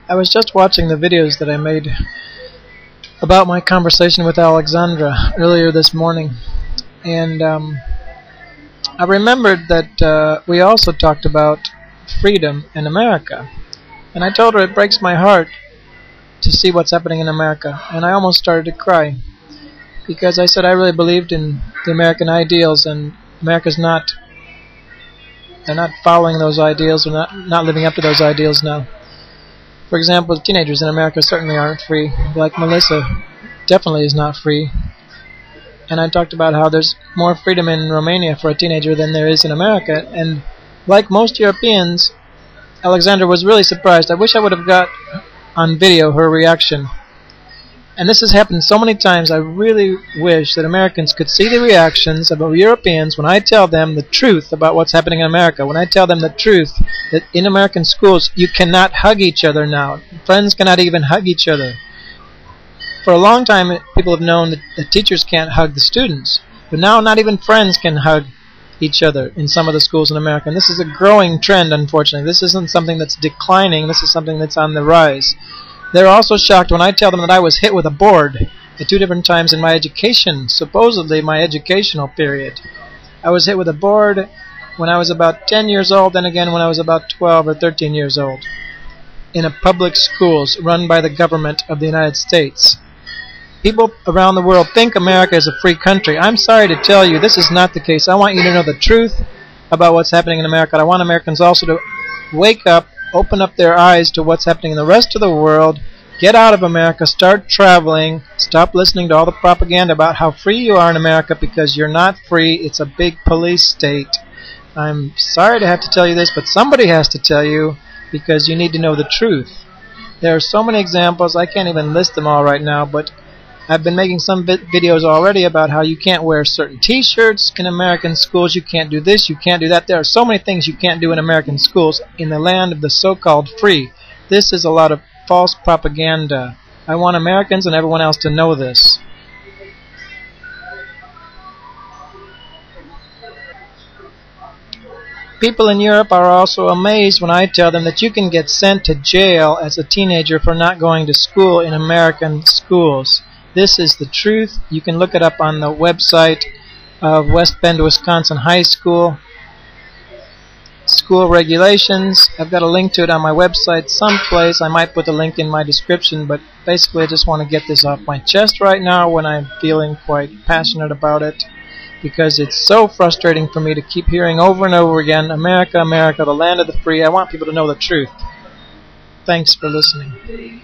I was just watching the videos that I made about my conversation with Alexandra earlier this morning, and I remembered that we also talked about freedom in America, and I told her it breaks my heart to see what's happening in America, and I almost started to cry, because I said I really believed in the American ideals, and America's not, they're not following those ideals, they're not living up to those ideals now. For example, teenagers in America certainly aren't free. Like Melissa definitely is not free. And I talked about how there's more freedom in Romania for a teenager than there is in America. And like most Europeans, Alexandra was really surprised. I wish I would have got on video her reaction. And this has happened so many times. I really wish that Americans could see the reactions of Europeans when I tell them the truth about what's happening in America. When I tell them the truth that in American schools you cannot hug each other now. Friends cannot even hug each other. For a long time people have known that the teachers can't hug the students. But now not even friends can hug each other in some of the schools in America. And this is a growing trend, unfortunately. This isn't something that's declining. This is something that's on the rise. They're also shocked when I tell them that I was hit with a board at 2 different times in my education, supposedly my educational period. I was hit with a board when I was about 10 years old, and again when I was about 12 or 13 years old, in a public schools run by the government of the United States. People around the world think America is a free country. I'm sorry to tell you, this is not the case. I want you to know the truth about what's happening in America. I want Americans also to wake up, open up their eyes to what's happening in the rest of the world, get out of America, start traveling, stop listening to all the propaganda about how free you are in America, because you're not free. It's a big police state. I'm sorry to have to tell you this, but somebody has to tell you, because you need to know the truth. There are so many examples, I can't even list them all right now, but I've been making some videos already about how you can't wear certain t-shirts in American schools, you can't do this, you can't do that. There are so many things you can't do in American schools in the land of the so-called free. This is a lot of false propaganda. I want Americans and everyone else to know this. People in Europe are also amazed when I tell them that you can get sent to jail as a teenager for not going to school in American schools. This is the truth. You can look it up on the website of West Bend, Wisconsin High School. School regulations. I've got a link to it on my website someplace. I might put the link in my description, but basically I just want to get this off my chest right now when I'm feeling quite passionate about it, because it's so frustrating for me to keep hearing over and over again, America, America, the land of the free. I want people to know the truth. Thanks for listening.